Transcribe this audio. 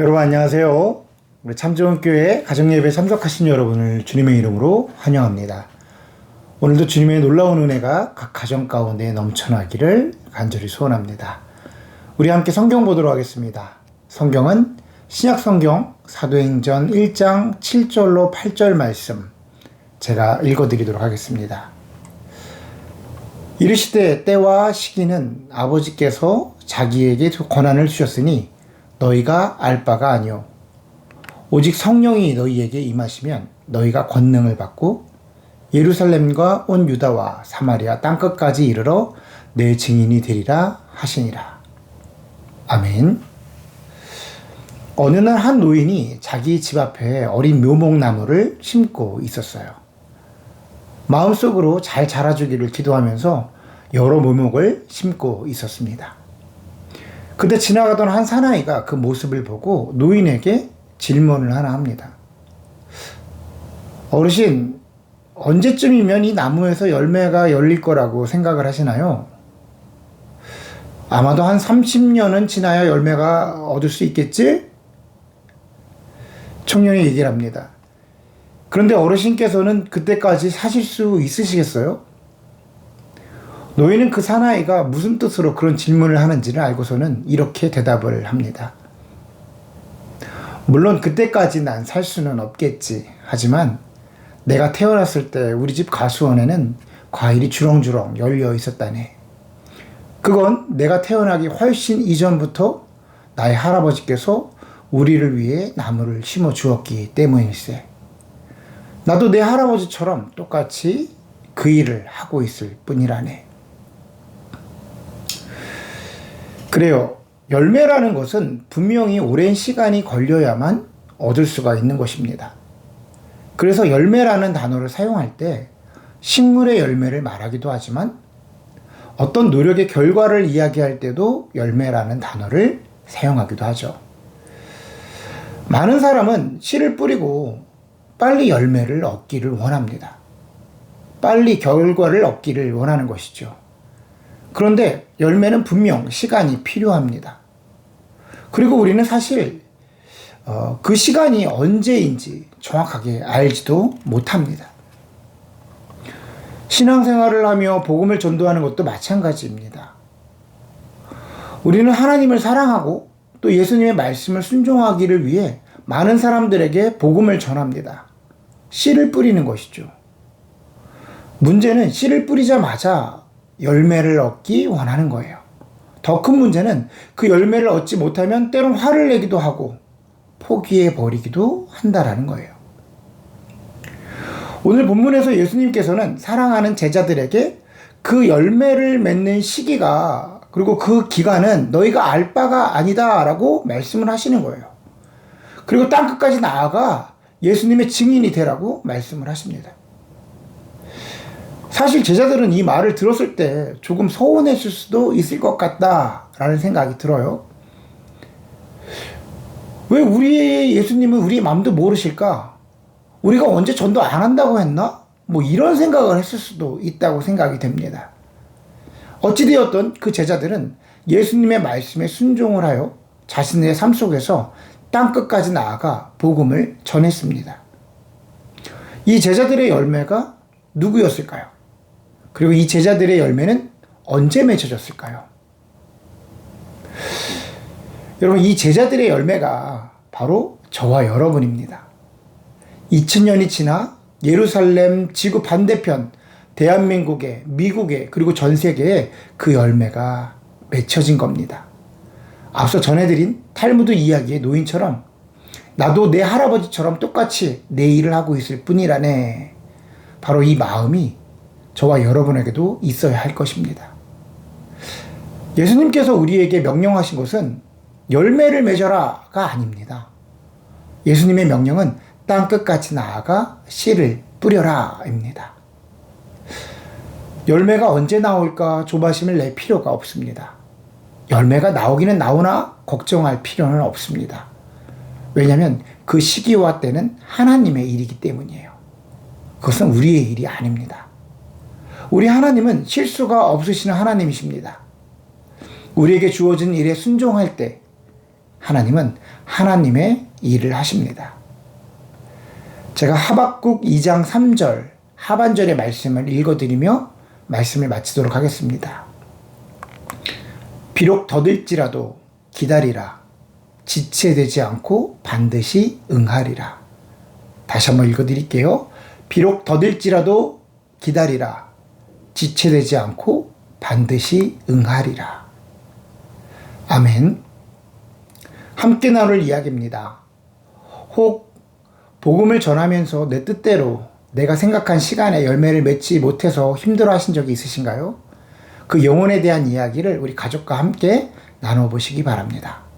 여러분 안녕하세요. 우리 참 좋은 교회 가정예배에 참석하신 여러분을 주님의 이름으로 환영합니다. 오늘도 주님의 놀라운 은혜가 각 가정 가운데 넘쳐나기를 간절히 소원합니다. 우리 함께 성경 보도록 하겠습니다. 성경은 신약성경 사도행전 1장 7절로 8절 말씀 제가 읽어드리도록 하겠습니다. 이르시되 때와 시기는 아버지께서 자기에게 권한을 주셨으니 너희가 알 바가 아니요 오직 성령이 너희에게 임하시면 너희가 권능을 받고 예루살렘과 온 유다와 사마리아 땅끝까지 이르러 내 증인이 되리라 하시니라. 아멘. 어느 날 한 노인이 자기 집 앞에 어린 묘목나무를 심고 있었어요. 마음속으로 잘 자라주기를 기도하면서 여러 묘목을 심고 있었습니다. 그때 지나가던 한 사나이가 그 모습을 보고 노인에게 질문을 하나 합니다. 어르신, 언제쯤이면 이 나무에서 열매가 열릴 거라고 생각을 하시나요? 아마도 한 30년은 지나야 열매가 얻을 수 있겠지? 청년이 얘기를 합니다. 그런데 어르신께서는 그때까지 사실 수 있으시겠어요? 노인은 그 사나이가 무슨 뜻으로 그런 질문을 하는지를 알고서는 이렇게 대답을 합니다. 물론 그때까지 난 살 수는 없겠지. 하지만 내가 태어났을 때 우리 집 가수원에는 과일이 주렁주렁 열려 있었다네. 그건 내가 태어나기 훨씬 이전부터 나의 할아버지께서 우리를 위해 나무를 심어 주었기 때문일세. 나도 내 할아버지처럼 똑같이 그 일을 하고 있을 뿐이라네. 그래요. 열매라는 것은 분명히 오랜 시간이 걸려야만 얻을 수가 있는 것입니다. 그래서 열매라는 단어를 사용할 때 식물의 열매를 말하기도 하지만 어떤 노력의 결과를 이야기할 때도 열매라는 단어를 사용하기도 하죠. 많은 사람은 씨를 뿌리고 빨리 열매를 얻기를 원합니다. 빨리 결과를 얻기를 원하는 것이죠. 그런데 열매는 분명 시간이 필요합니다. 그리고 우리는 사실 그 시간이 언제인지 정확하게 알지도 못합니다. 신앙생활을 하며 복음을 전도하는 것도 마찬가지입니다. 우리는 하나님을 사랑하고 또 예수님의 말씀을 순종하기를 위해 많은 사람들에게 복음을 전합니다. 씨를 뿌리는 것이죠. 문제는 씨를 뿌리자마자 열매를 얻기 원하는 거예요. 더 큰 문제는 그 열매를 얻지 못하면 때론 화를 내기도 하고 포기해 버리기도 한다라는 거예요. 오늘 본문에서 예수님께서는 사랑하는 제자들에게 그 열매를 맺는 시기가 그리고 그 기간은 너희가 알 바가 아니다 라고 말씀을 하시는 거예요. 그리고 땅끝까지 나아가 예수님의 증인이 되라고 말씀을 하십니다. 사실 제자들은 이 말을 들었을 때 조금 서운했을 수도 있을 것 같다라는 생각이 들어요. 왜 우리 예수님은 우리의 마음도 모르실까? 우리가 언제 전도 안 한다고 했나? 뭐 이런 생각을 했을 수도 있다고 생각이 됩니다. 어찌되었던 그 제자들은 예수님의 말씀에 순종을 하여 자신의 삶 속에서 땅끝까지 나아가 복음을 전했습니다. 이 제자들의 열매가 누구였을까요? 그리고 이 제자들의 열매는 언제 맺혀졌을까요? 여러분, 이 제자들의 열매가 바로 저와 여러분입니다. 2000년이 지나 예루살렘 지구 반대편 대한민국에, 미국에, 그리고 전 세계에 그 열매가 맺혀진 겁니다. 앞서 전해드린 탈무드 이야기의 노인처럼 나도 내 할아버지처럼 똑같이 내 일을 하고 있을 뿐이라네. 바로 이 마음이 저와 여러분에게도 있어야 할 것입니다. 예수님께서 우리에게 명령하신 것은 열매를 맺어라가 아닙니다. 예수님의 명령은 땅끝까지 나아가 씨를 뿌려라입니다. 열매가 언제 나올까 조바심을 낼 필요가 없습니다. 열매가 나오기는 나오나 걱정할 필요는 없습니다. 왜냐하면 그 시기와 때는 하나님의 일이기 때문이에요. 그것은 우리의 일이 아닙니다. 우리 하나님은 실수가 없으시는 하나님이십니다. 우리에게 주어진 일에 순종할 때 하나님은 하나님의 일을 하십니다. 제가 하박국 2장 3절 하반절의 말씀을 읽어드리며 말씀을 마치도록 하겠습니다. 비록 더딜지라도 기다리라. 지체되지 않고 반드시 응하리라. 다시 한번 읽어드릴게요. 비록 더딜지라도 기다리라. 지체되지 않고 반드시 응하리라. 아멘. 함께 나눌 이야기입니다. 혹 복음을 전하면서 내 뜻대로 내가 생각한 시간에 열매를 맺지 못해서 힘들어 하신 적이 있으신가요? 그 영혼에 대한 이야기를 우리 가족과 함께 나눠보시기 바랍니다.